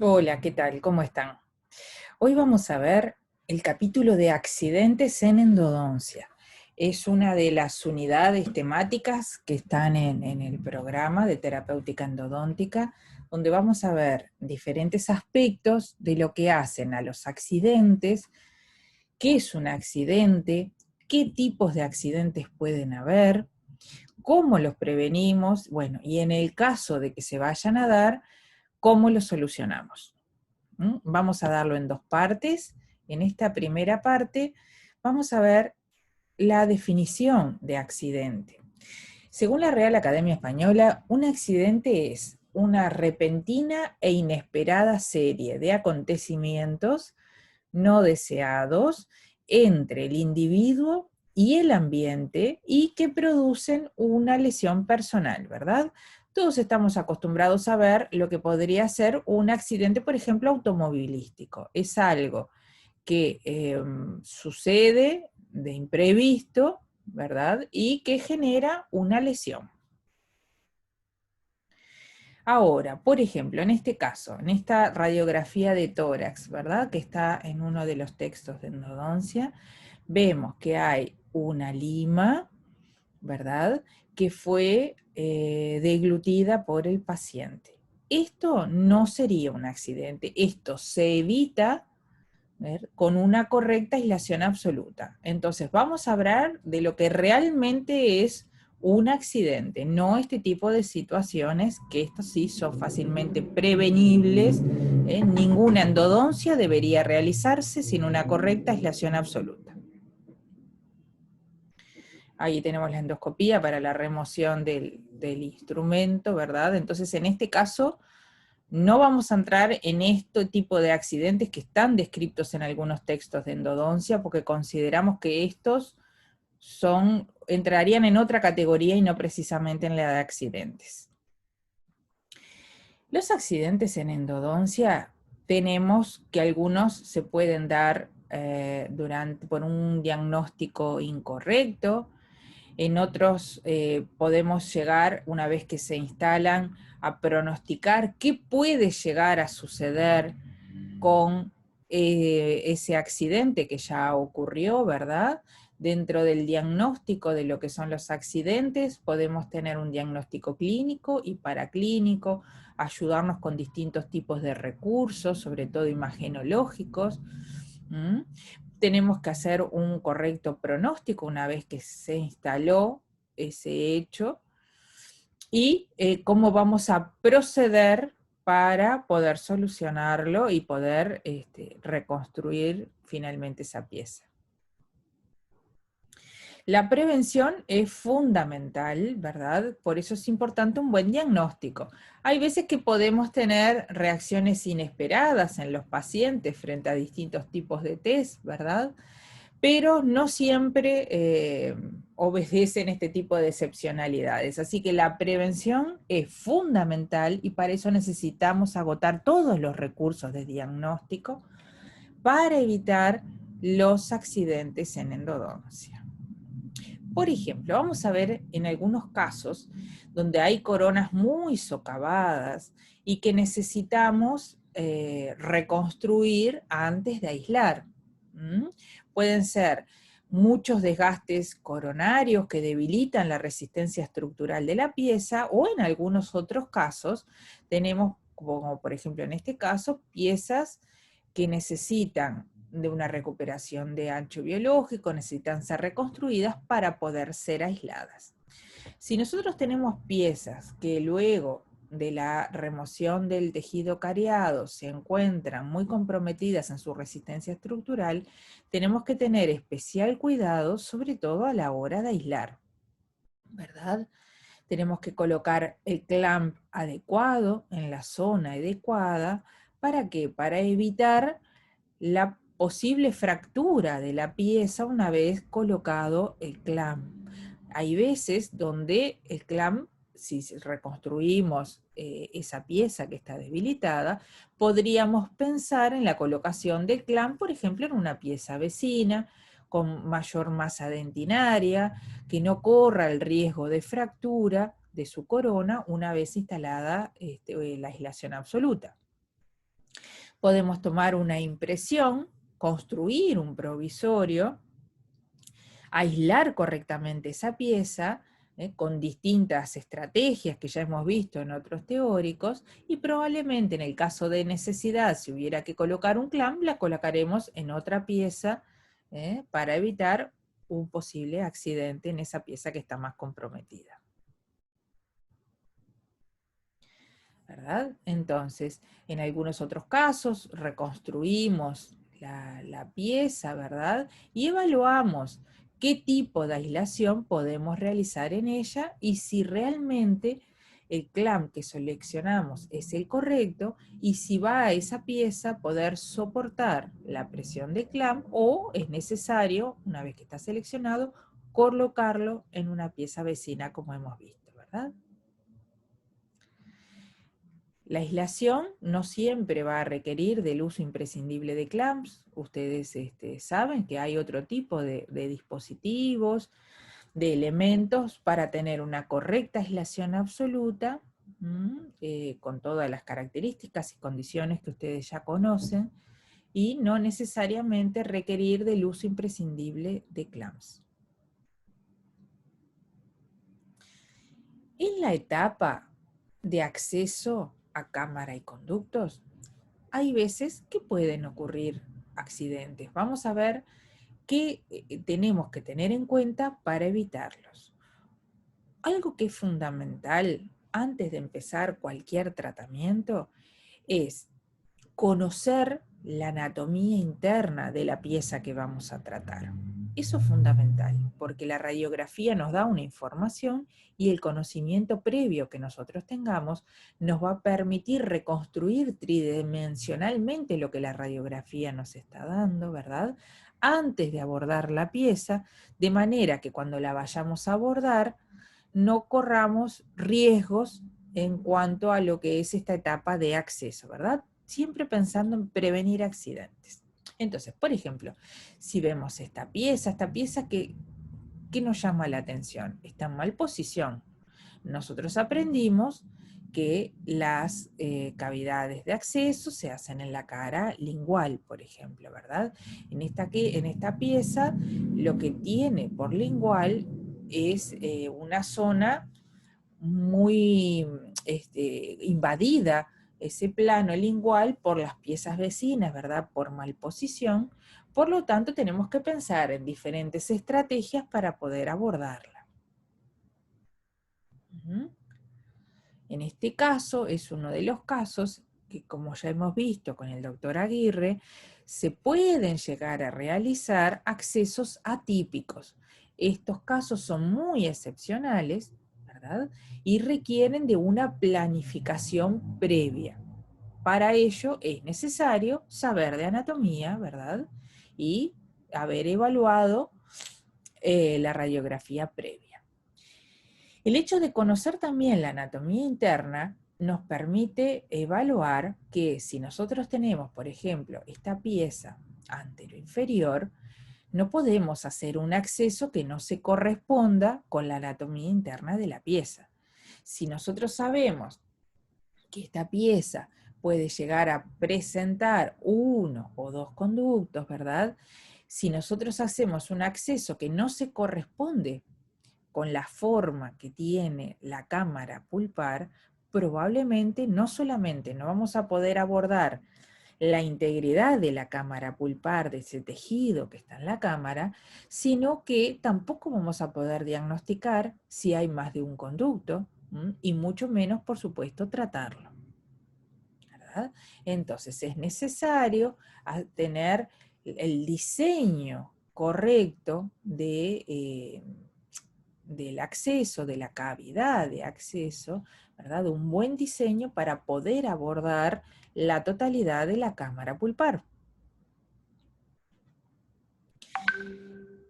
Hola, ¿qué tal? ¿Cómo están? Hoy vamos a ver el capítulo de accidentes en endodoncia. Es una de las unidades temáticas que están en el programa de terapéutica endodóntica, donde vamos a ver diferentes aspectos de lo que hacen a los accidentes, qué es un accidente, qué tipos de accidentes pueden haber, cómo los prevenimos, bueno, y en el caso de que se vayan a dar, cómo los solucionamos. Vamos a darlo en dos partes. En esta primera parte vamos a ver la definición de accidente. Según la Real Academia Española, un accidente es una repentina e inesperada serie de acontecimientos no deseados entre el individuo y el ambiente y que producen una lesión personal, ¿verdad? Todos estamos acostumbrados a ver lo que podría ser un accidente, por ejemplo, automovilístico. Es algo que sucede de imprevisto, ¿verdad? Y que genera una lesión. Ahora, por ejemplo, en este caso, en esta radiografía de tórax, ¿verdad? Que está en uno de los textos de endodoncia, vemos que hay una lima, ¿verdad? Que fue deglutida por el paciente. Esto no sería un accidente, esto se evita, ¿ver? Con una correcta aislación absoluta. Entonces vamos a hablar de lo que realmente es un accidente, no este tipo de situaciones, que estos sí son fácilmente prevenibles. Ninguna endodoncia debería realizarse sin una correcta aislación absoluta. Ahí tenemos la endoscopía para la remoción del instrumento, ¿verdad? Entonces, en este caso, no vamos a entrar en este tipo de accidentes que están descritos en algunos textos de endodoncia, porque consideramos que estos entrarían en otra categoría y no precisamente en la de accidentes. Los accidentes en endodoncia tenemos que algunos se pueden dar por un diagnóstico incorrecto. En otros podemos llegar, una vez que se instalan, a pronosticar qué puede llegar a suceder con ese accidente que ya ocurrió, ¿verdad? Dentro del diagnóstico de lo que son los accidentes, podemos tener un diagnóstico clínico y paraclínico, ayudarnos con distintos tipos de recursos, sobre todo imagenológicos. ¿Mm? Tenemos que hacer un correcto pronóstico una vez que se instaló ese hecho y cómo vamos a proceder para poder solucionarlo y poder reconstruir finalmente esa pieza. La prevención es fundamental, ¿verdad? Por eso es importante un buen diagnóstico. Hay veces que podemos tener reacciones inesperadas en los pacientes frente a distintos tipos de test, ¿verdad? Pero no siempre obedecen este tipo de excepcionalidades. Así que la prevención es fundamental y para eso necesitamos agotar todos los recursos de diagnóstico para evitar los accidentes en endodoncia. Por ejemplo, vamos a ver en algunos casos donde hay coronas muy socavadas y que necesitamos reconstruir antes de aislar. ¿Mm? Pueden ser muchos desgastes coronarios que debilitan la resistencia estructural de la pieza, o en algunos otros casos tenemos, como por ejemplo en este caso, piezas que necesitan de una recuperación de ancho biológico, necesitan ser reconstruidas para poder ser aisladas. Si nosotros tenemos piezas que luego de la remoción del tejido cariado se encuentran muy comprometidas en su resistencia estructural, tenemos que tener especial cuidado, sobre todo a la hora de aislar, ¿verdad? Tenemos que colocar el clamp adecuado en la zona adecuada. ¿Para qué? Para evitar la posible fractura de la pieza una vez colocado el clamp. Hay veces donde el clamp, si reconstruimos esa pieza que está debilitada, podríamos pensar en la colocación del clamp, por ejemplo, en una pieza vecina, con mayor masa dentinaria, que no corra el riesgo de fractura de su corona una vez instalada la aislación absoluta. Podemos tomar una impresión, construir un provisorio, aislar correctamente esa pieza, con distintas estrategias que ya hemos visto en otros teóricos, y probablemente en el caso de necesidad, si hubiera que colocar un clamp, la colocaremos en otra pieza, para evitar un posible accidente en esa pieza que está más comprometida. ¿Verdad? Entonces, en algunos otros casos, reconstruimos la pieza, ¿verdad? Y evaluamos qué tipo de aislación podemos realizar en ella y si realmente el clamp que seleccionamos es el correcto y si va a esa pieza poder soportar la presión del clamp o es necesario, una vez que está seleccionado, colocarlo en una pieza vecina como hemos visto, ¿verdad? La aislación no siempre va a requerir del uso imprescindible de clamps. Ustedes saben que hay otro tipo de dispositivos, de elementos para tener una correcta aislación absoluta, con todas las características y condiciones que ustedes ya conocen, y no necesariamente requerir del uso imprescindible de clamps. En la etapa de acceso a cámara y conductos, hay veces que pueden ocurrir accidentes. Vamos a ver qué tenemos que tener en cuenta para evitarlos. Algo que es fundamental antes de empezar cualquier tratamiento es conocer la anatomía interna de la pieza que vamos a tratar. Eso es fundamental, porque la radiografía nos da una información y el conocimiento previo que nosotros tengamos nos va a permitir reconstruir tridimensionalmente lo que la radiografía nos está dando, ¿verdad? Antes de abordar la pieza, de manera que cuando la vayamos a abordar, no corramos riesgos en cuanto a lo que es esta etapa de acceso, ¿verdad? Siempre pensando en prevenir accidentes. Entonces, por ejemplo, si vemos esta pieza ¿qué nos llama la atención? Está en mal posición. Nosotros aprendimos que las cavidades de acceso se hacen en la cara lingual, por ejemplo, ¿verdad? En esta pieza, lo que tiene por lingual es una zona muy invadida, ese plano lingual, por las piezas vecinas, ¿verdad? Por malposición. Por lo tanto, tenemos que pensar en diferentes estrategias para poder abordarla. En este caso, es uno de los casos que, como ya hemos visto con el doctor Aguirre, se pueden llegar a realizar accesos atípicos. Estos casos son muy excepcionales, ¿verdad? Y requieren de una planificación previa. Para ello es necesario saber de anatomía, ¿verdad? Y haber evaluado la radiografía previa. El hecho de conocer también la anatomía interna nos permite evaluar que si nosotros tenemos, por ejemplo, esta pieza anteroinferior, no podemos hacer un acceso que no se corresponda con la anatomía interna de la pieza. Si nosotros sabemos que esta pieza puede llegar a presentar uno o dos conductos, ¿verdad? Si nosotros hacemos un acceso que no se corresponde con la forma que tiene la cámara pulpar, probablemente no solamente no vamos a poder abordar la integridad de la cámara pulpar, de ese tejido que está en la cámara, sino que tampoco vamos a poder diagnosticar si hay más de un conducto, y mucho menos, por supuesto, tratarlo, ¿verdad? Entonces es necesario tener el diseño correcto del acceso, de la cavidad de acceso, ¿verdad? Un buen diseño para poder abordar la totalidad de la cámara pulpar.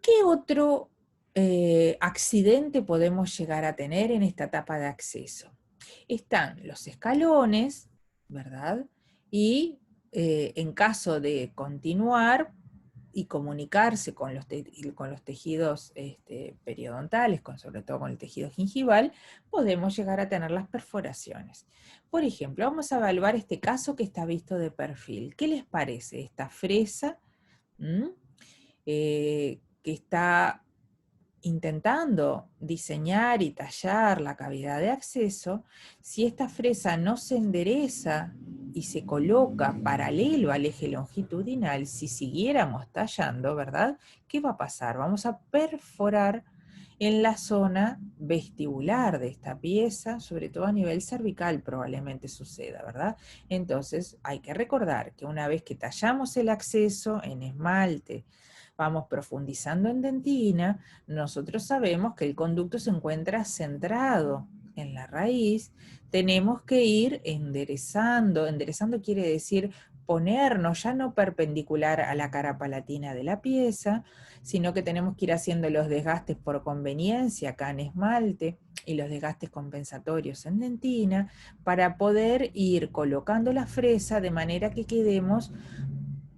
¿Qué otro accidente podemos llegar a tener en esta etapa de acceso? Están los escalones, ¿verdad? Y en caso de continuar, y comunicarse con con los tejidos periodontales, sobre todo con el tejido gingival, podemos llegar a tener las perforaciones. Por ejemplo, vamos a evaluar este caso que está visto de perfil. ¿Qué les parece esta fresa? Que está intentando diseñar y tallar la cavidad de acceso. Si esta fresa no se endereza y se coloca paralelo al eje longitudinal, si siguiéramos tallando, ¿verdad? ¿Qué va a pasar? Vamos a perforar en la zona vestibular de esta pieza, sobre todo a nivel cervical probablemente suceda, ¿verdad? Entonces hay que recordar que una vez que tallamos el acceso en esmalte, vamos profundizando en dentina, nosotros sabemos que el conducto se encuentra centrado en la raíz, tenemos que ir enderezando. Enderezando quiere decir ponernos ya no perpendicular a la cara palatina de la pieza, sino que tenemos que ir haciendo los desgastes por conveniencia acá en esmalte y los desgastes compensatorios en dentina para poder ir colocando la fresa de manera que quedemos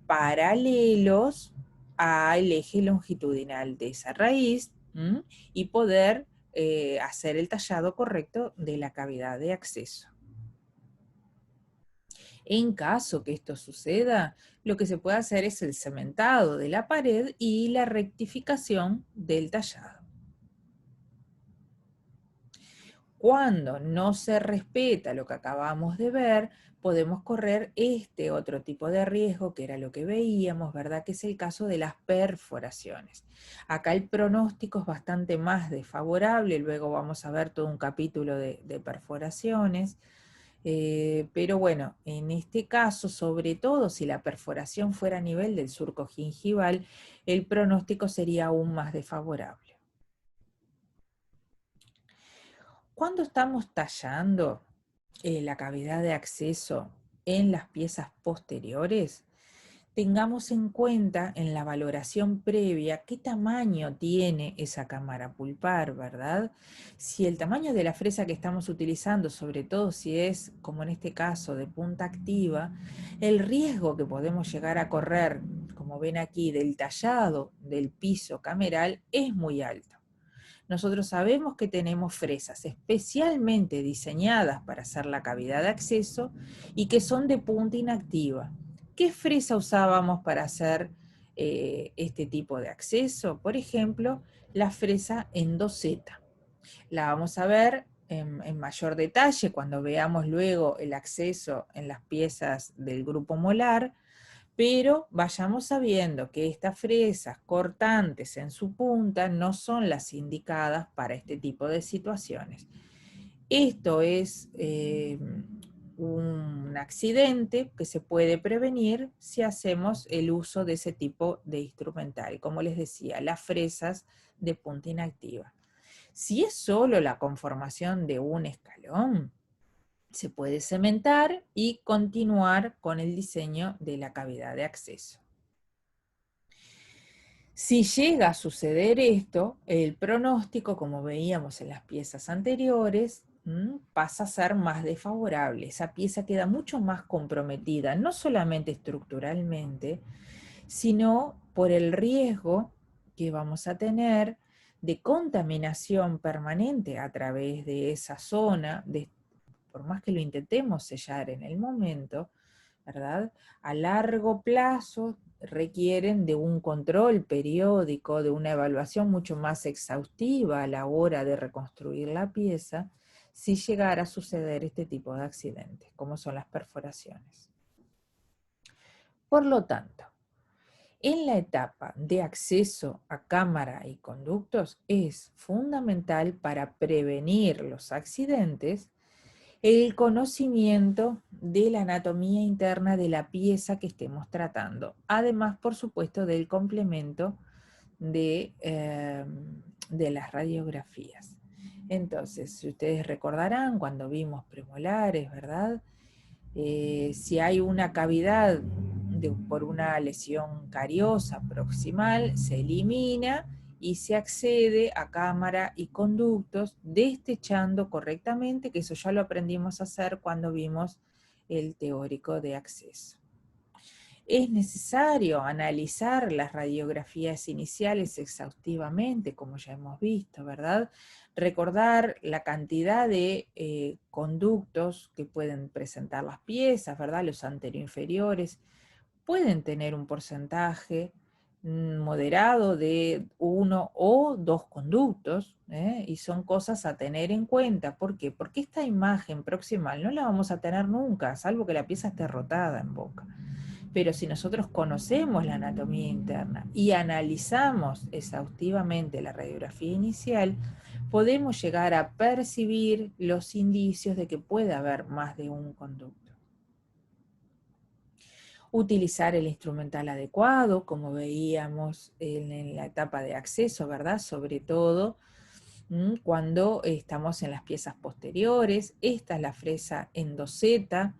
paralelos al eje longitudinal de esa raíz y poder hacer el tallado correcto de la cavidad de acceso. En caso que esto suceda, lo que se puede hacer es el cementado de la pared y la rectificación del tallado. Cuando no se respeta lo que acabamos de ver, podemos correr este otro tipo de riesgo, que era lo que veíamos, ¿verdad? Que es el caso de las perforaciones. Acá el pronóstico es bastante más desfavorable, luego vamos a ver todo un capítulo de perforaciones, pero bueno, en este caso, sobre todo si la perforación fuera a nivel del surco gingival, el pronóstico sería aún más desfavorable. Cuando estamos tallando la cavidad de acceso en las piezas posteriores, tengamos en cuenta en la valoración previa qué tamaño tiene esa cámara pulpar, ¿verdad? Si el tamaño de la fresa que estamos utilizando, sobre todo si es, como en este caso, de punta activa, el riesgo que podemos llegar a correr, como ven aquí, del tallado del piso cameral es muy alto. Nosotros sabemos que tenemos fresas especialmente diseñadas para hacer la cavidad de acceso y que son de punta inactiva. ¿Qué fresa usábamos para hacer este tipo de acceso? Por ejemplo, la fresa endoceta. La vamos a ver en mayor detalle cuando veamos luego el acceso en las piezas del grupo molar, pero vayamos sabiendo que estas fresas cortantes en su punta no son las indicadas para este tipo de situaciones. Esto es un accidente que se puede prevenir si hacemos el uso de ese tipo de instrumental. Como les decía, las fresas de punta inactiva. Si es solo la conformación de un escalón, se puede cementar y continuar con el diseño de la cavidad de acceso. Si llega a suceder esto, el pronóstico, como veíamos en las piezas anteriores, pasa a ser más desfavorable. Esa pieza queda mucho más comprometida, no solamente estructuralmente, sino por el riesgo que vamos a tener de contaminación permanente a través de esa zona, por más que lo intentemos sellar en el momento, ¿verdad? A largo plazo requieren de un control periódico, de una evaluación mucho más exhaustiva a la hora de reconstruir la pieza, si llegara a suceder este tipo de accidentes, como son las perforaciones. Por lo tanto, en la etapa de acceso a cámara y conductos es fundamental para prevenir los accidentes el conocimiento de la anatomía interna de la pieza que estemos tratando. Además, por supuesto, del complemento de las radiografías. Entonces, si ustedes recordarán, cuando vimos premolares, ¿verdad? Si hay una cavidad por una lesión cariosa proximal, se elimina y se accede a cámara y conductos destechando correctamente, que eso ya lo aprendimos a hacer cuando vimos el teórico de acceso. Es necesario analizar las radiografías iniciales exhaustivamente, como ya hemos visto, ¿verdad? Recordar la cantidad de conductos que pueden presentar las piezas, ¿verdad? Los anteroinferiores pueden tener un porcentaje moderado de uno o dos conductos, y son cosas a tener en cuenta. ¿Por qué? Porque esta imagen proximal no la vamos a tener nunca, salvo que la pieza esté rotada en boca. Pero si nosotros conocemos la anatomía interna y analizamos exhaustivamente la radiografía inicial, podemos llegar a percibir los indicios de que puede haber más de un conducto. Utilizar el instrumental adecuado, como veíamos en la etapa de acceso, ¿verdad? Sobre todo cuando estamos en las piezas posteriores. Esta es la fresa endoseta,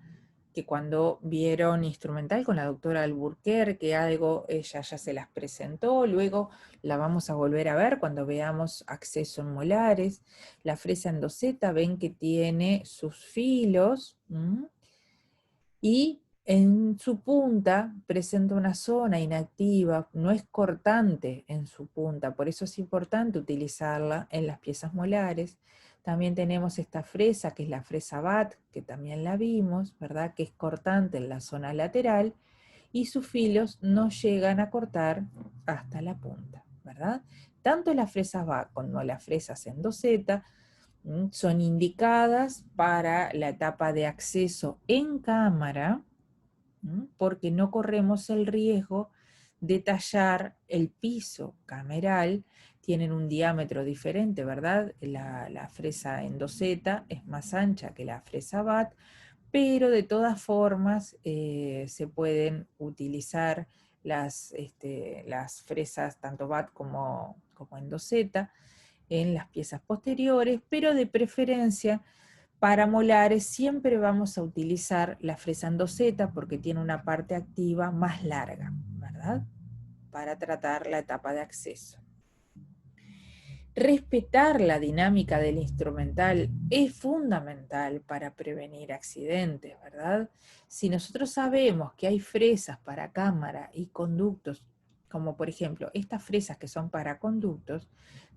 que cuando vieron instrumental con la doctora Alburquerque, algo ella ya se las presentó, luego la vamos a volver a ver cuando veamos acceso en molares. La fresa endoseta, ven que tiene sus filos, y en su punta presenta una zona inactiva, no es cortante en su punta, por eso es importante utilizarla en las piezas molares. También tenemos esta fresa, que es la fresa BAT, que también la vimos, ¿verdad? Que es cortante en la zona lateral, y sus filos no llegan a cortar hasta la punta, ¿verdad? Tanto las fresas BAT como las fresas endoseta son indicadas para la etapa de acceso en cámara, porque no corremos el riesgo de tallar el piso cameral. Tienen un diámetro diferente, ¿verdad? La fresa endoseta es más ancha que la fresa BAT, pero de todas formas se pueden utilizar las fresas, tanto BAT como endoseta, en las piezas posteriores, pero de preferencia para molares siempre vamos a utilizar la fresa endoseta porque tiene una parte activa más larga, ¿verdad? Para tratar la etapa de acceso. Respetar la dinámica del instrumental es fundamental para prevenir accidentes, ¿verdad? Si nosotros sabemos que hay fresas para cámara y conductos, como por ejemplo estas fresas que son para conductos,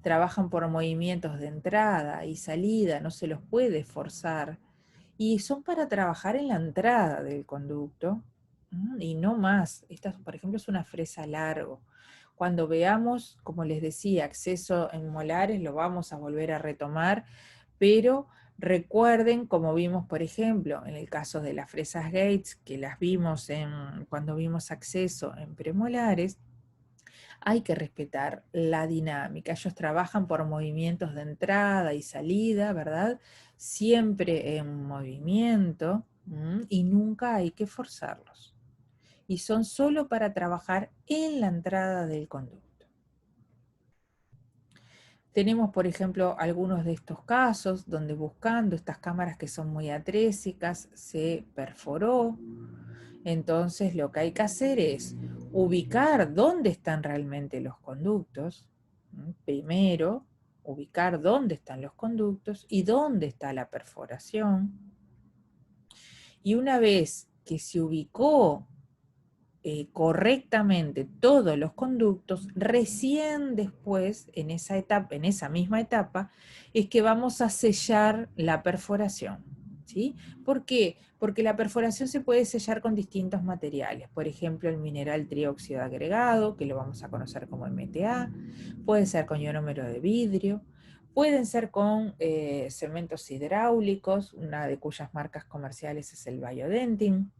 trabajan por movimientos de entrada y salida, no se los puede forzar, y son para trabajar en la entrada del conducto, y no más. Esta, por ejemplo, es una fresa largo. Cuando veamos, como les decía, acceso en molares, lo vamos a volver a retomar, pero recuerden, como vimos, por ejemplo, en el caso de las fresas Gates, que las vimos cuando vimos acceso en premolares, hay que respetar la dinámica. Ellos trabajan por movimientos de entrada y salida, ¿verdad? Siempre en movimiento, y nunca hay que forzarlos. Y son solo para trabajar en la entrada del conducto. Tenemos, por ejemplo, algunos de estos casos donde buscando estas cámaras que son muy atrésicas se perforó. Entonces lo que hay que hacer es ubicar dónde están realmente los conductos. Primero, ubicar dónde están los conductos y dónde está la perforación. Y una vez que se ubicó correctamente todos los conductos, recién después, en esa etapa, en esa misma etapa, es que vamos a sellar la perforación, ¿sí? ¿Por qué? Porque la perforación se puede sellar con distintos materiales, por ejemplo, el mineral trióxido agregado, que lo vamos a conocer como MTA, puede ser con ionómero de vidrio, pueden ser con cementos hidráulicos, una de cuyas marcas comerciales es el Biodentin.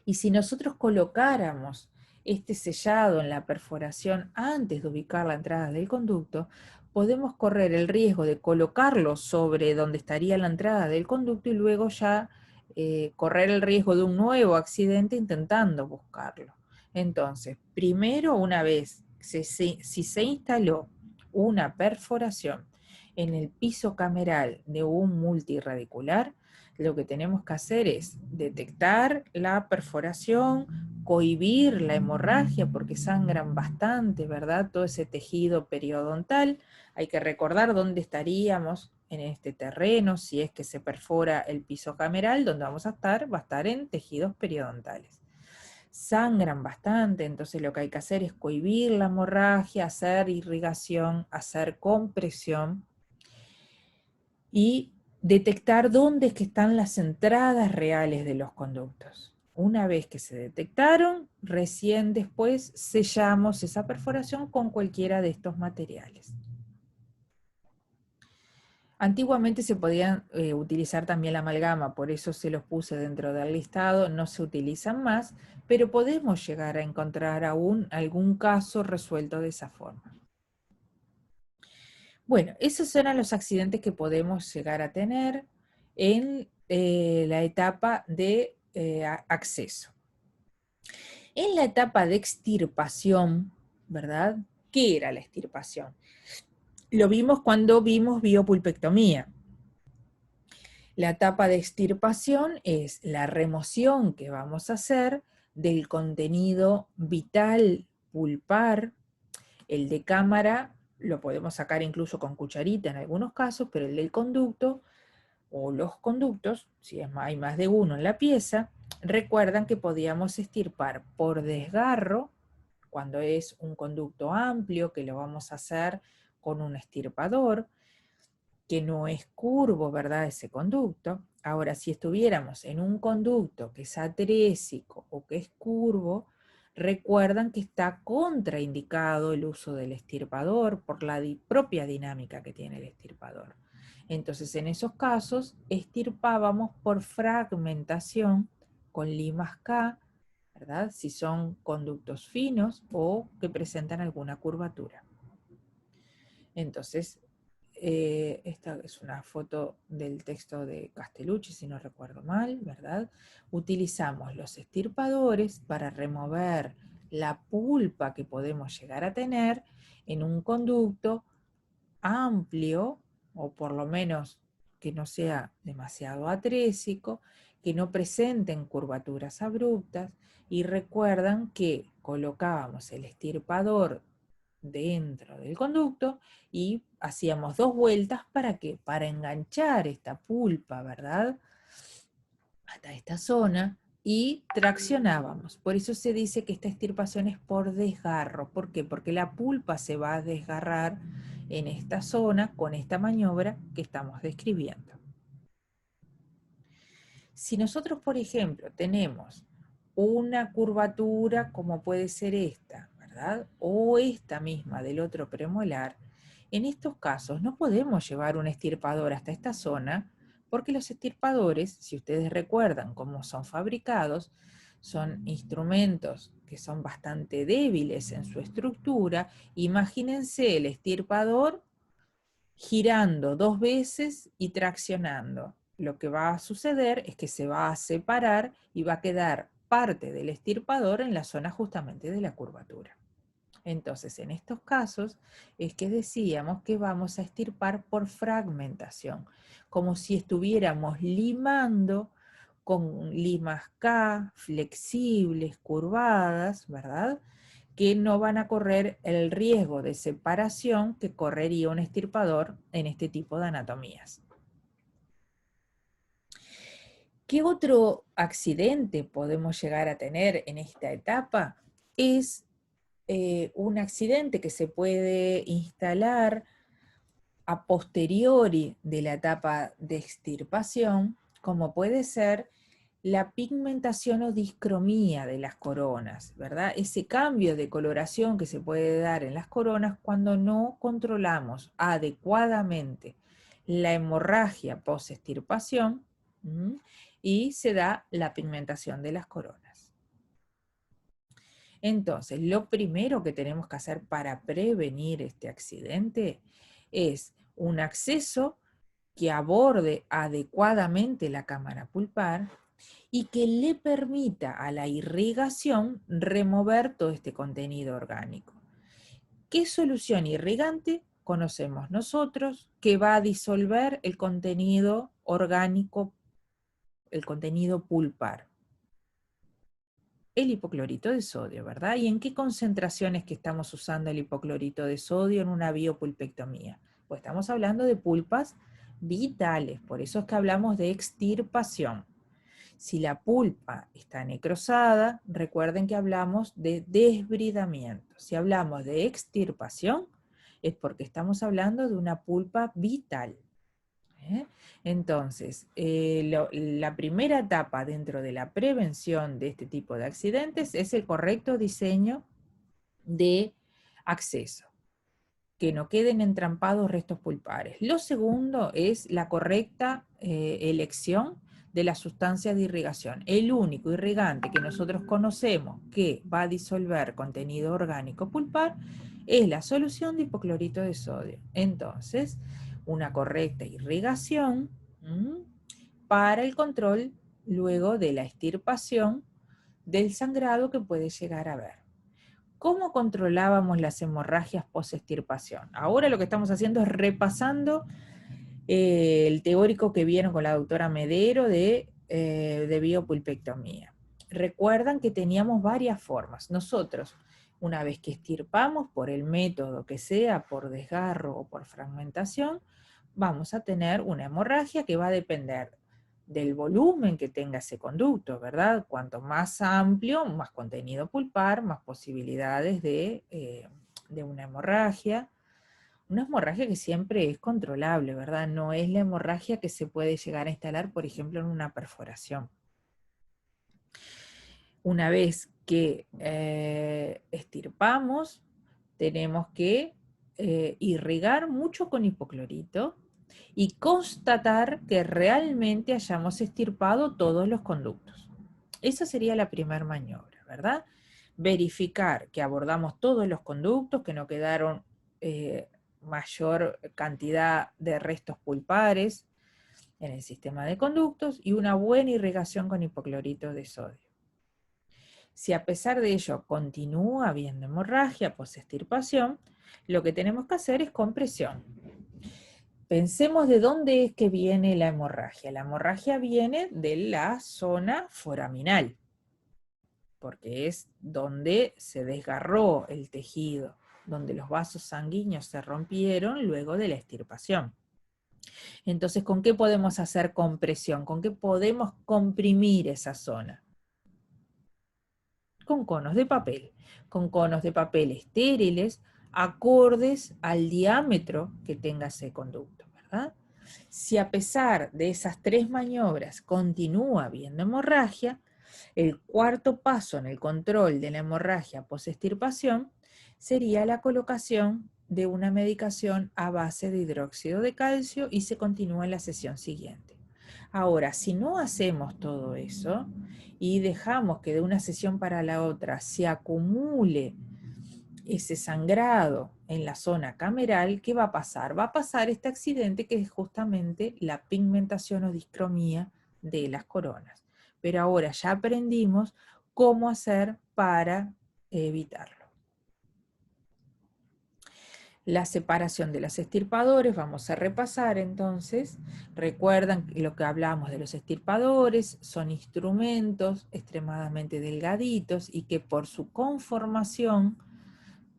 Y si nosotros colocáramos este sellado en la perforación antes de ubicar la entrada del conducto, podemos correr el riesgo de colocarlo sobre donde estaría la entrada del conducto y luego ya correr el riesgo de un nuevo accidente intentando buscarlo. Entonces, primero, una vez, si se instaló una perforación en el piso cameral de un multiradicular, lo que tenemos que hacer es detectar la perforación, cohibir la hemorragia porque sangran bastante, ¿verdad? Todo ese tejido periodontal. Hay que recordar dónde estaríamos en este terreno, si es que se perfora el piso cameral, donde vamos a estar, va a estar en tejidos periodontales. sangran bastante, entonces lo que hay que hacer es cohibir la hemorragia, hacer irrigación, hacer compresión y detectar dónde es que están las entradas reales de los conductos. Una vez que se detectaron, recién después sellamos esa perforación con cualquiera de estos materiales. Antiguamente se podían utilizar también la amalgama, por eso se los puse dentro del listado, no se utilizan más, pero podemos llegar a encontrar aún algún caso resuelto de esa forma. Bueno, esos eran los accidentes que podemos llegar a tener en la etapa de acceso. En la etapa de extirpación, ¿verdad? ¿Qué era la extirpación? Lo vimos cuando vimos biopulpectomía. La etapa de extirpación es la remoción que vamos a hacer del contenido vital pulpar. El de cámara lo podemos sacar incluso con cucharita en algunos casos, pero el del conducto o los conductos, si hay más de uno en la pieza, recuerdan que podíamos extirpar por desgarro, cuando es un conducto amplio, que lo vamos a hacer con un extirpador, que no es curvo, ¿verdad? Ese conducto. Ahora, si estuviéramos en un conducto que es atrésico o que es curvo, recuerdan que está contraindicado el uso del extirpador por la propia dinámica que tiene el extirpador. Entonces, en esos casos, extirpábamos por fragmentación con limas K, ¿verdad? Si son conductos finos o que presentan alguna curvatura. Entonces, esta es una foto del texto de Castellucci, si no recuerdo mal, ¿verdad? Utilizamos los extirpadores para remover la pulpa que podemos llegar a tener en un conducto amplio, o por lo menos que no sea demasiado atrésico, que no presenten curvaturas abruptas, y recuerdan que colocábamos el extirpador dentro del conducto y hacíamos 2 vueltas para que para enganchar esta pulpa, ¿verdad? Hasta esta zona y traccionábamos. Por eso se dice que esta extirpación es por desgarro. ¿Por qué? Porque la pulpa se va a desgarrar en esta zona con esta maniobra que estamos describiendo. Si nosotros, por ejemplo, tenemos una curvatura como puede ser esta, ¿verdad? O esta misma del otro premolar, en estos casos no podemos llevar un extirpador hasta esta zona porque los extirpadores, si ustedes recuerdan cómo son fabricados, son instrumentos que son bastante débiles en su estructura. Imagínense el extirpador girando 2 veces y traccionando. Lo que va a suceder es que se va a separar y va a quedar parte del extirpador en la zona justamente de la curvatura. Entonces, en estos casos es que decíamos que vamos a extirpar por fragmentación, como si estuviéramos limando con limas K, flexibles, curvadas, ¿verdad? Que no van a correr el riesgo de separación que correría un extirpador en este tipo de anatomías. ¿Qué otro accidente podemos llegar a tener en esta etapa? Es un accidente que se puede instalar a posteriori de la etapa de extirpación, como puede ser la pigmentación o discromía de las coronas, ¿verdad? Ese cambio de coloración que se puede dar en las coronas cuando no controlamos adecuadamente la hemorragia post-extirpación y se da la pigmentación de las coronas. Entonces, lo primero que tenemos que hacer para prevenir este accidente es un acceso que aborde adecuadamente la cámara pulpar y que le permita a la irrigación remover todo este contenido orgánico. ¿Qué solución irrigante conocemos nosotros que va a disolver el contenido orgánico, el contenido pulpar? El hipoclorito de sodio, ¿verdad? ¿Y en qué concentraciones que estamos usando el hipoclorito de sodio en una biopulpectomía? Pues estamos hablando de pulpas vitales, por eso es que hablamos de extirpación. Si la pulpa está necrosada, recuerden que hablamos de desbridamiento. Si hablamos de extirpación, es porque estamos hablando de una pulpa vital. Entonces, la primera etapa dentro de la prevención de este tipo de accidentes es el correcto diseño de acceso, que no queden entrampados restos pulpares. Lo segundo es la correcta elección de la sustancia de irrigación. El único irrigante que nosotros conocemos que va a disolver contenido orgánico pulpar es la solución de hipoclorito de sodio. Entonces, una correcta irrigación para el control luego de la extirpación del sangrado que puede llegar a haber. ¿Cómo controlábamos las hemorragias post-extirpación? Ahora lo que estamos haciendo es repasando el teórico que vieron con la doctora Medero de biopulpectomía. Recuerdan que teníamos varias formas. Nosotros, una vez que extirpamos por el método que sea, por desgarro o por fragmentación, vamos a tener una hemorragia que va a depender del volumen que tenga ese conducto, ¿verdad? Cuanto más amplio, más contenido pulpar, más posibilidades de una hemorragia. Una hemorragia que siempre es controlable, ¿verdad? No es la hemorragia que se puede llegar a instalar, por ejemplo, en una perforación. Una vez que extirpamos, tenemos que irrigar mucho con hipoclorito y constatar que realmente hayamos extirpado todos los conductos. Esa sería la primera maniobra, ¿verdad? Verificar que abordamos todos los conductos, que no quedaron mayor cantidad de restos pulpares en el sistema de conductos y una buena irrigación con hipoclorito de sodio. Si a pesar de ello continúa habiendo hemorragia post-extirpación, lo que tenemos que hacer es compresión. Pensemos de dónde es que viene la hemorragia. La hemorragia viene de la zona foraminal, porque es donde se desgarró el tejido, donde los vasos sanguíneos se rompieron luego de la extirpación. Entonces, ¿con qué podemos hacer compresión? ¿Con qué podemos comprimir esa zona? Con conos de papel estériles, acordes al diámetro que tenga ese conducto, ¿verdad? Si a pesar de esas tres maniobras continúa habiendo hemorragia, el cuarto paso en el control de la hemorragia post-extirpación sería la colocación de una medicación a base de hidróxido de calcio y se continúa en la sesión siguiente. Ahora, si no hacemos todo eso y dejamos que de una sesión para la otra se acumule ese sangrado en la zona cameral, ¿qué va a pasar? Va a pasar este accidente que es justamente la pigmentación o discromía de las coronas. Pero ahora ya aprendimos cómo hacer para evitarlo. La separación de los extirpadores, vamos a repasar entonces. Recuerdan lo que hablamos de los extirpadores, son instrumentos extremadamente delgaditos y que por su conformación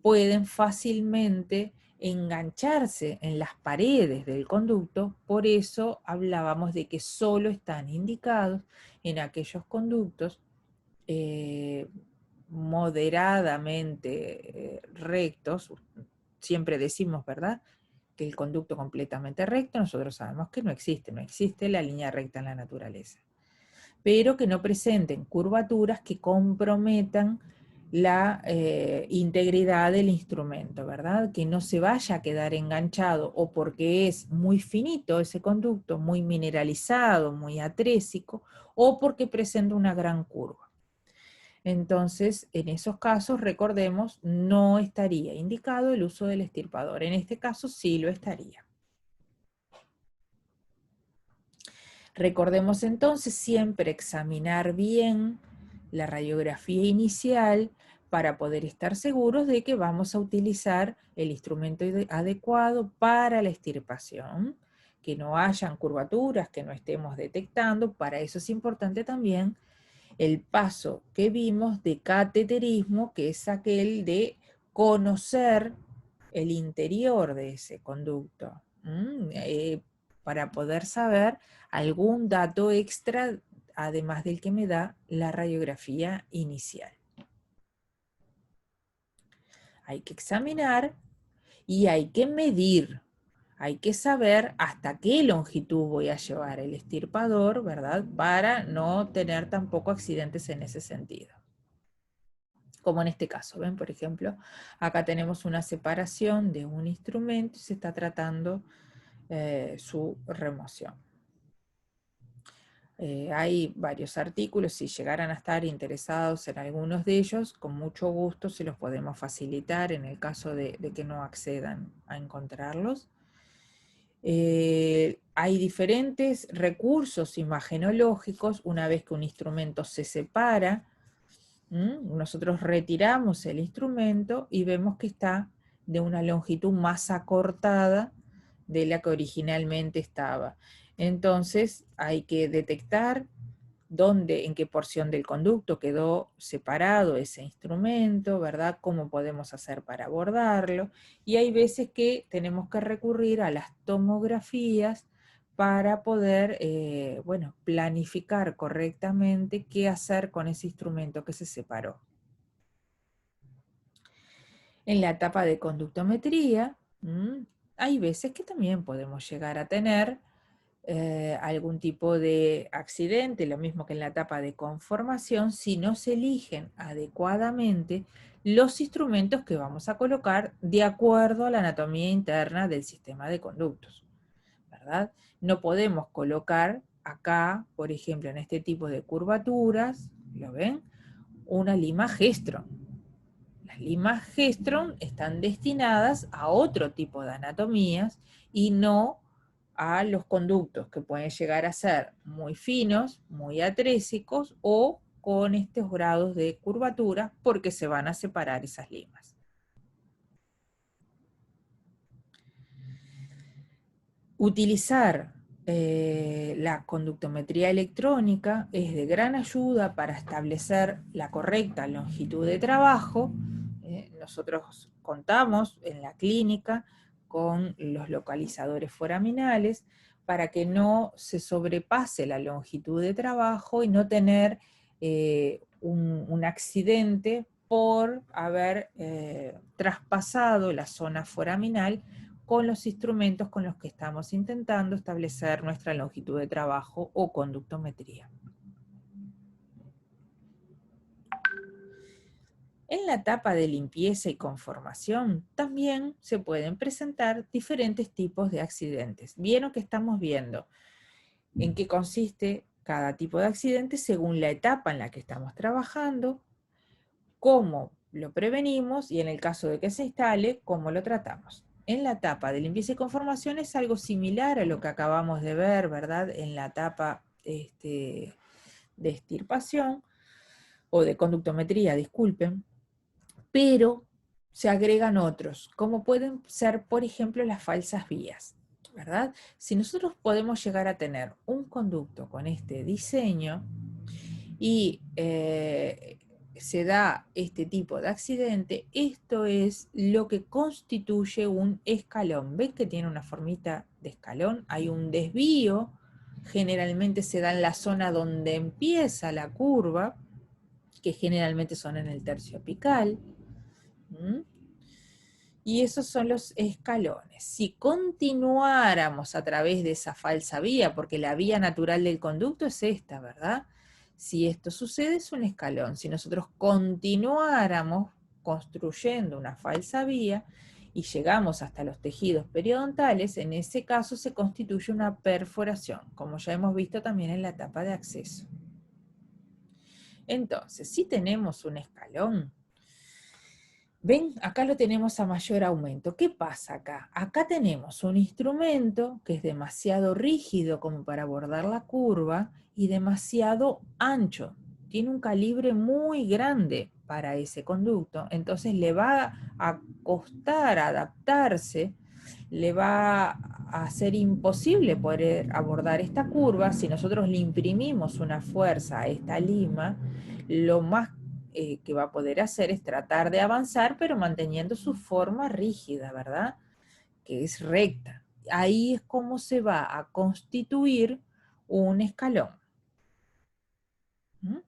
pueden fácilmente engancharse en las paredes del conducto, por eso hablábamos de que solo están indicados en aquellos conductos moderadamente rectos. Siempre decimos, ¿verdad?, que el conducto completamente recto, nosotros sabemos que no existe la línea recta en la naturaleza, pero que no presenten curvaturas que comprometan la integridad del instrumento, ¿verdad? Que no se vaya a quedar enganchado o porque es muy finito ese conducto, muy mineralizado, muy atrésico, o porque presenta una gran curva. Entonces, en esos casos, recordemos, no estaría indicado el uso del extirpador. En este caso sí lo estaría. Recordemos entonces siempre examinar bien la radiografía inicial para poder estar seguros de que vamos a utilizar el instrumento adecuado para la extirpación, que no hayan curvaturas que no estemos detectando. Para eso es importante también el paso que vimos de cateterismo, que es aquel de conocer el interior de ese conducto, para poder saber algún dato extra además del que me da la radiografía inicial. Hay que examinar y hay que medir. Hay que saber hasta qué longitud voy a llevar el extirpador, ¿verdad? Para no tener tampoco accidentes en ese sentido. Como en este caso, ¿ven? Por ejemplo, acá tenemos una separación de un instrumento y se está tratando su remoción. Hay varios artículos, si llegaran a estar interesados en algunos de ellos, con mucho gusto se los podemos facilitar en el caso de que no accedan a encontrarlos. Hay diferentes recursos imagenológicos una vez que un instrumento se separa. Nosotros retiramos el instrumento y vemos que está de una longitud más acortada de la que originalmente estaba. Entonces hay que detectar dónde, en qué porción del conducto quedó separado ese instrumento, ¿verdad? Cómo podemos hacer para abordarlo. Y hay veces que tenemos que recurrir a las tomografías para poder, bueno, planificar correctamente qué hacer con ese instrumento que se separó. En la etapa de conductometría, hay veces que también podemos llegar a tener algún tipo de accidente, lo mismo que en la etapa de conformación, si no se eligen adecuadamente los instrumentos que vamos a colocar de acuerdo a la anatomía interna del sistema de conductos, ¿verdad? No podemos colocar acá, por ejemplo, en este tipo de curvaturas, ¿lo ven? Una lima Gestron. Las limas Gestron están destinadas a otro tipo de anatomías y no a los conductos que pueden llegar a ser muy finos, muy atrésicos o con estos grados de curvatura porque se van a separar esas limas. Utilizar la conductometría electrónica es de gran ayuda para establecer la correcta longitud de trabajo. Nosotros contamos en la clínica con los localizadores foraminales para que no se sobrepase la longitud de trabajo y no tener un accidente por haber traspasado la zona foraminal con los instrumentos con los que estamos intentando establecer nuestra longitud de trabajo o conductometría. En la etapa de limpieza y conformación también se pueden presentar diferentes tipos de accidentes. Vieron que estamos viendo en qué consiste cada tipo de accidente según la etapa en la que estamos trabajando, cómo lo prevenimos y en el caso de que se instale, cómo lo tratamos. En la etapa de limpieza y conformación es algo similar a lo que acabamos de ver, ¿verdad? En la etapa de extirpación, o de conductometría, disculpen, pero se agregan otros, como pueden ser, por ejemplo, las falsas vías, ¿verdad? Si nosotros podemos llegar a tener un conducto con este diseño y se da este tipo de accidente, esto es lo que constituye un escalón. ¿Ven que tiene una formita de escalón? Hay un desvío, generalmente se da en la zona donde empieza la curva, que generalmente son en el tercio apical. Y esos son los escalones. Si continuáramos a través de esa falsa vía, porque la vía natural del conducto es esta, ¿verdad? Si esto sucede es un escalón. Si nosotros continuáramos construyendo una falsa vía y llegamos hasta los tejidos periodontales, en ese caso se constituye una perforación, como ya hemos visto también en la etapa de acceso. Entonces, si tenemos un escalón, ven, acá lo tenemos a mayor aumento. ¿Qué pasa acá? Acá tenemos un instrumento que es demasiado rígido como para abordar la curva y demasiado ancho. Tiene un calibre muy grande para ese conducto, entonces le va a costar adaptarse, le va a ser imposible poder abordar esta curva. Si nosotros le imprimimos una fuerza a esta lima, lo más que va a poder hacer es tratar de avanzar, pero manteniendo su forma rígida, ¿verdad? Que es recta. Ahí es como se va a constituir un escalón. ¿Mm?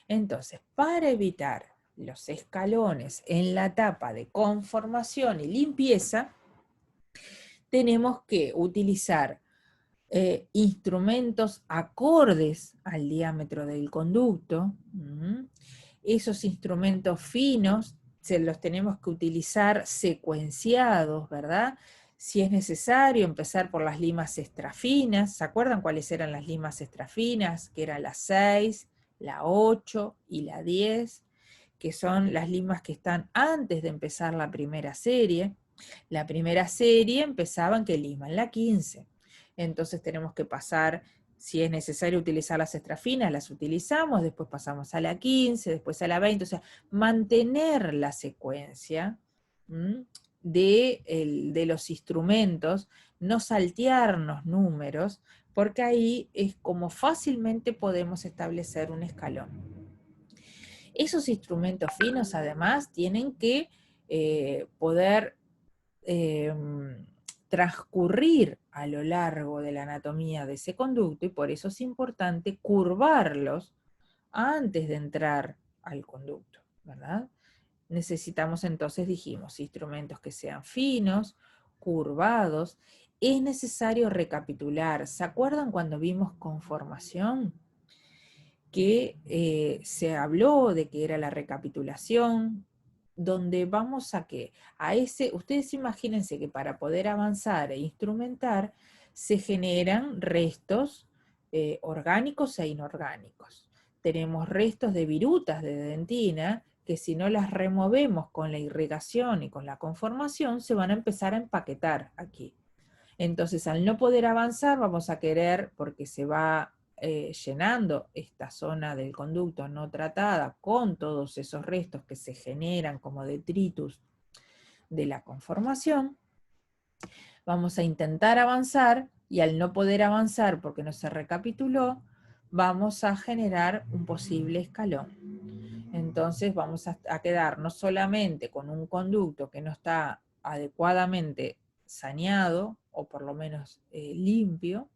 Entonces, para evitar los escalones en la etapa de conformación y limpieza, tenemos que utilizar instrumentos acordes al diámetro del conducto. Esos instrumentos finos se los tenemos que utilizar secuenciados, ¿verdad? Si es necesario, empezar por las limas extrafinas. ¿Se acuerdan cuáles eran las limas extrafinas? Que eran la 6, la 8 y la 10, que son las limas que están antes de empezar la primera serie. La primera serie empezaba en qué lima, en la 15. Entonces tenemos que pasar, si es necesario utilizar las extrafinas, las utilizamos, después pasamos a la 15, después a la 20, o sea, mantener la secuencia de los instrumentos, no saltearnos números, porque ahí es como fácilmente podemos establecer un escalón. Esos instrumentos finos, además, tienen que poder transcurrir a lo largo de la anatomía de ese conducto, y por eso es importante curvarlos antes de entrar al conducto, ¿verdad? Necesitamos entonces, dijimos, instrumentos que sean finos, curvados. Es necesario recapitular. ¿Se acuerdan cuando vimos conformación? Que se habló de que era la recapitulación, donde vamos a que, ustedes imagínense que para poder avanzar e instrumentar, se generan restos orgánicos e inorgánicos. Tenemos restos de virutas de dentina, que si no las removemos con la irrigación y con la conformación, se van a empezar a empaquetar aquí. Entonces, al no poder avanzar, vamos a querer, porque se va llenando esta zona del conducto no tratada con todos esos restos que se generan como detritus de la conformación, vamos a intentar avanzar, y al no poder avanzar porque no se recapituló, vamos a generar un posible escalón. Entonces vamos a quedar no solamente con un conducto que no está adecuadamente saneado, o por lo menos limpio,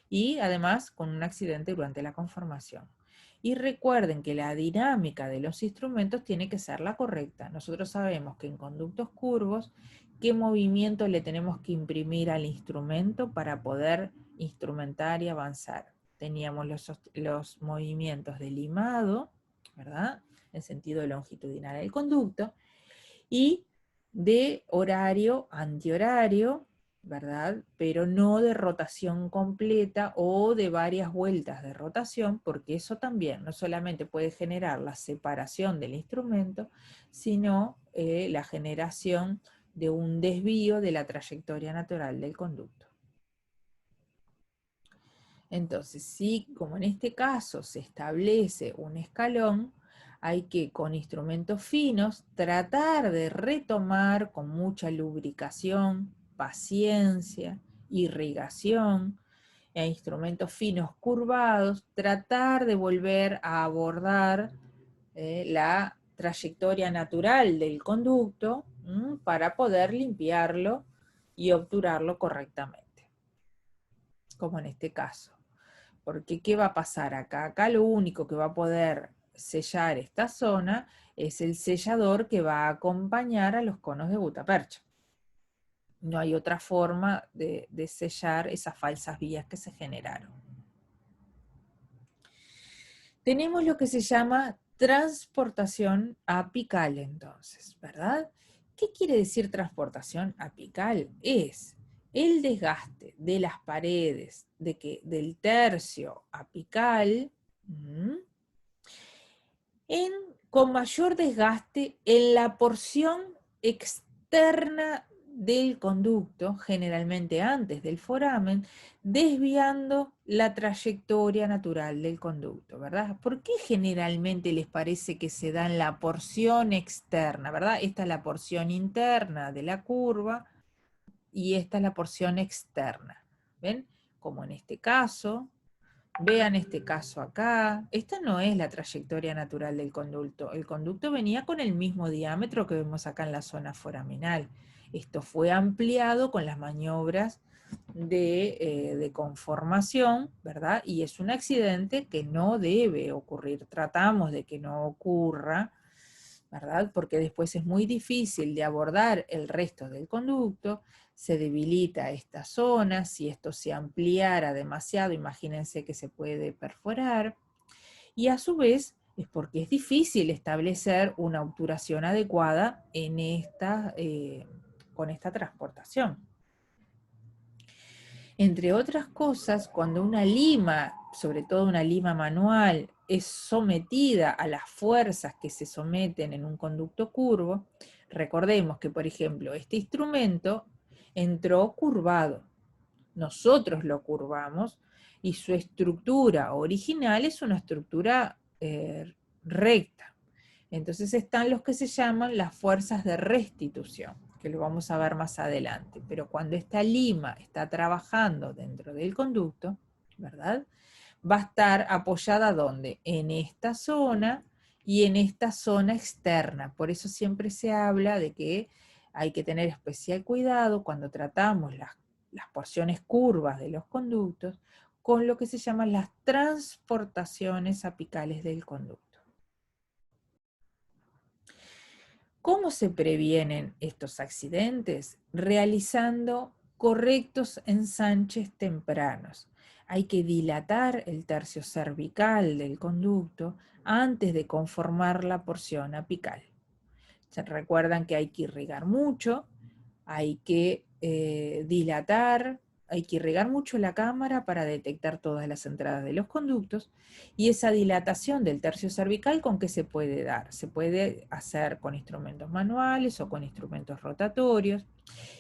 y además con un accidente durante la conformación. Y recuerden que la dinámica de los instrumentos tiene que ser la correcta. Nosotros sabemos que en conductos curvos, qué movimiento le tenemos que imprimir al instrumento para poder instrumentar y avanzar. Teníamos los movimientos de limado, ¿verdad? En sentido longitudinal del conducto, y de horario, antihorario, ¿verdad? Pero no de rotación completa o de varias vueltas de rotación, porque eso también no solamente puede generar la separación del instrumento, sino la generación de un desvío de la trayectoria natural del conducto. Entonces, si como en este caso se establece un escalón, hay que con instrumentos finos tratar de retomar con mucha lubricación, paciencia, irrigación, e instrumentos finos curvados, tratar de volver a abordar la trayectoria natural del conducto para poder limpiarlo y obturarlo correctamente, como en este caso. Porque ¿qué va a pasar acá? Acá lo único que va a poder sellar esta zona es el sellador que va a acompañar a los conos de gutapercha. No hay otra forma de sellar esas falsas vías que se generaron. Tenemos lo que se llama transportación apical entonces, ¿verdad? ¿Qué quiere decir transportación apical? Es el desgaste de las paredes del tercio apical con mayor desgaste en la porción externa del conducto, generalmente antes del foramen, desviando la trayectoria natural del conducto, ¿verdad? ¿Por qué generalmente les parece que se da en la porción externa, ¿verdad? Esta es la porción interna de la curva y esta es la porción externa, ¿ven? Como en este caso. Vean este caso acá. Esta no es la trayectoria natural del conducto. El conducto venía con el mismo diámetro que vemos acá en la zona foraminal. Esto fue ampliado con las maniobras de conformación, ¿verdad? Y es un accidente que no debe ocurrir. Tratamos de que no ocurra, ¿verdad? Porque después es muy difícil de abordar el resto del conducto, se debilita esta zona, si esto se ampliara demasiado, imagínense que se puede perforar, y a su vez es porque es difícil establecer una obturación adecuada en con esta transportación. Entre otras cosas, cuando una lima, sobre todo una lima manual, es sometida a las fuerzas que se someten en un conducto curvo, recordemos que, por ejemplo, este instrumento entró curvado. Nosotros lo curvamos y su estructura original es una estructura recta. Entonces están los que se llaman las fuerzas de restitución, que lo vamos a ver más adelante. Pero cuando esta lima está trabajando dentro del conducto, ¿verdad? Va a estar apoyada ¿dónde? En esta zona y en esta zona externa. Por eso siempre se habla de que hay que tener especial cuidado cuando tratamos las porciones curvas de los conductos con lo que se llaman las transportaciones apicales del conducto. ¿Cómo se previenen estos accidentes? Realizando correctos ensanches tempranos. Hay que dilatar el tercio cervical del conducto antes de conformar la porción apical. Se recuerdan que hay que irrigar mucho, hay que dilatar, hay que irrigar mucho la cámara para detectar todas las entradas de los conductos, y esa dilatación del tercio cervical, ¿con qué se puede dar? Se puede hacer con instrumentos manuales o con instrumentos rotatorios,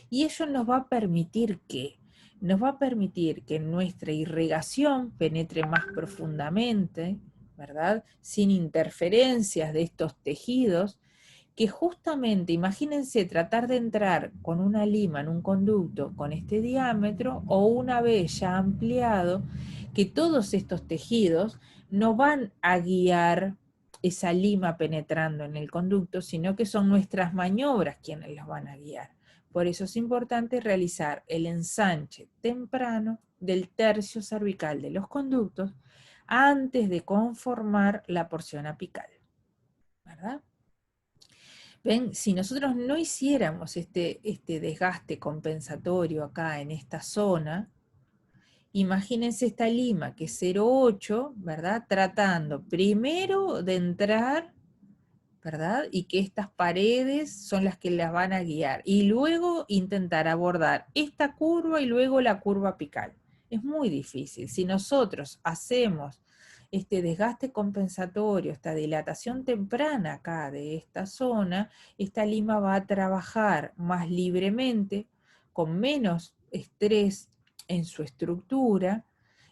y ello nos va a permitir que nos va a permitir que nuestra irrigación penetre más profundamente, ¿verdad? Sin interferencias de estos tejidos, que justamente, imagínense tratar de entrar con una lima en un conducto con este diámetro, o una vez ya ampliado, que todos estos tejidos no van a guiar esa lima penetrando en el conducto, sino que son nuestras maniobras quienes los van a guiar. Por eso es importante realizar el ensanche temprano del tercio cervical de los conductos antes de conformar la porción apical, ¿verdad? Ven, si nosotros no hiciéramos este desgaste compensatorio acá en esta zona, imagínense esta lima que es 0,8, ¿verdad? Tratando primero de entrar, ¿verdad? Y que estas paredes son las que las van a guiar. Y luego intentar abordar esta curva y luego la curva apical. Es muy difícil. Si nosotros hacemos este desgaste compensatorio, esta dilatación temprana acá de esta zona, esta lima va a trabajar más libremente, con menos estrés en su estructura.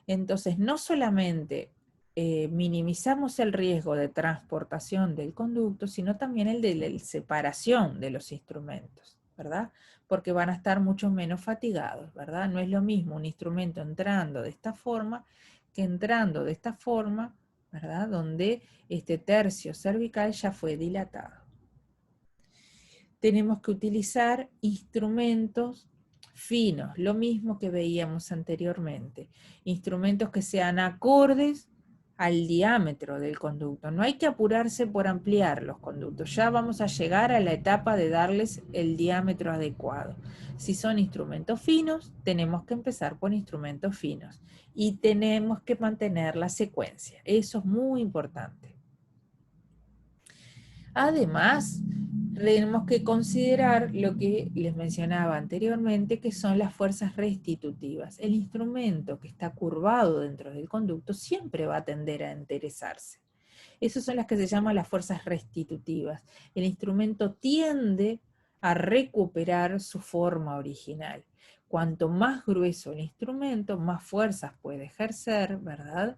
Entonces, no solamente minimizamos el riesgo de transportación del conducto, sino también el de la separación de los instrumentos, ¿verdad? Porque van a estar mucho menos fatigados, ¿verdad? No es lo mismo un instrumento entrando de esta forma que entrando de esta forma, ¿verdad? Donde este tercio cervical ya fue dilatado. Tenemos que utilizar instrumentos finos, lo mismo que veíamos anteriormente, instrumentos que sean acordes al diámetro del conducto. No hay que apurarse por ampliar los conductos, ya vamos a llegar a la etapa de darles el diámetro adecuado. Si son instrumentos finos, tenemos que empezar por instrumentos finos y tenemos que mantener la secuencia, eso es muy importante. Además, tenemos que considerar lo que les mencionaba anteriormente, que son las fuerzas restitutivas. El instrumento que está curvado dentro del conducto siempre va a tender a enderezarse. Esas son las que se llaman las fuerzas restitutivas. El instrumento tiende a recuperar su forma original. Cuanto más grueso el instrumento, más fuerzas puede ejercer, ¿verdad?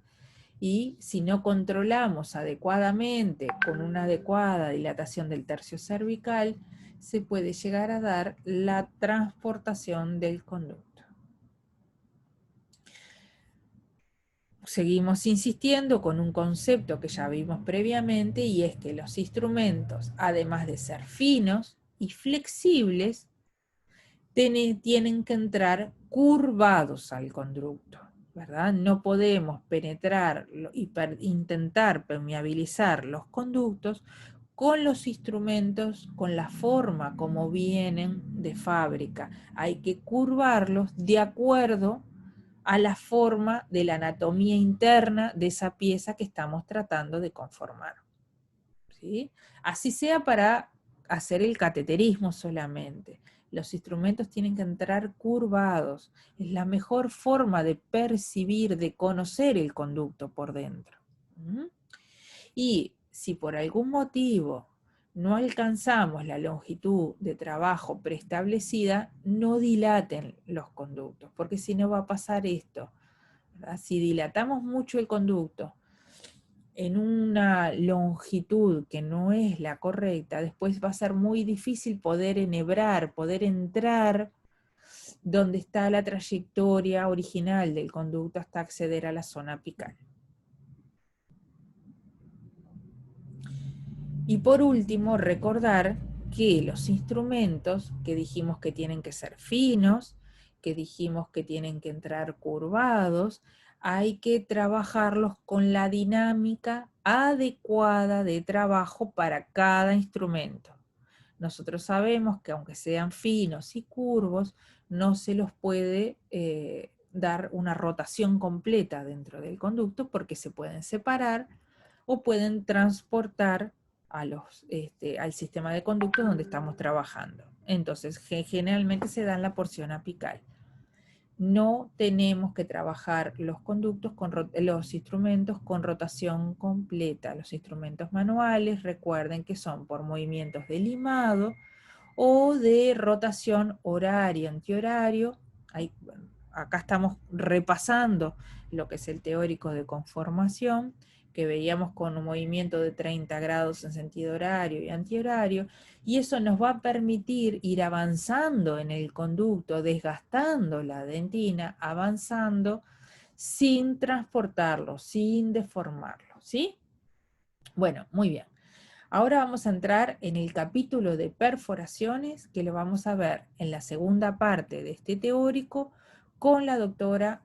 Y si no controlamos adecuadamente, con una adecuada dilatación del tercio cervical, se puede llegar a dar la transportación del conducto. Seguimos insistiendo con un concepto que ya vimos previamente, y es que los instrumentos, además de ser finos y flexibles, tienen que entrar curvados al conducto, ¿verdad? No podemos penetrar y intentar permeabilizar los conductos con los instrumentos, con la forma como vienen de fábrica. Hay que curvarlos de acuerdo a la forma de la anatomía interna de esa pieza que estamos tratando de conformar, ¿sí? Así sea para hacer el cateterismo solamente. Los instrumentos tienen que entrar curvados. Es la mejor forma de percibir, de conocer el conducto por dentro. ¿Mm? Y si por algún motivo no alcanzamos la longitud de trabajo preestablecida, no dilaten los conductos, porque si no va a pasar esto, ¿verdad? Si dilatamos mucho el conducto en una longitud que no es la correcta, después va a ser muy difícil poder enhebrar, poder entrar donde está la trayectoria original del conducto hasta acceder a la zona apical. Y por último, recordar que los instrumentos que dijimos que tienen que ser finos, que dijimos que tienen que entrar curvados, hay que trabajarlos con la dinámica adecuada de trabajo para cada instrumento. Nosotros sabemos que aunque sean finos y curvos, no se los puede dar una rotación completa dentro del conducto porque se pueden separar o pueden transportar al sistema de conducto donde estamos trabajando. Entonces, generalmente se da en la porción apical. No tenemos que trabajar los conductos, los instrumentos con rotación completa. Los instrumentos manuales, recuerden que son por movimientos de limado o de rotación horario, antihorario. Acá estamos repasando lo que es el teórico de conformación, que veíamos con un movimiento de 30 grados en sentido horario y antihorario, y eso nos va a permitir ir avanzando en el conducto, desgastando la dentina, avanzando sin transportarlo, sin deformarlo, ¿sí? Bueno, muy bien. Ahora vamos a entrar en el capítulo de perforaciones, que lo vamos a ver en la segunda parte de este teórico con la doctora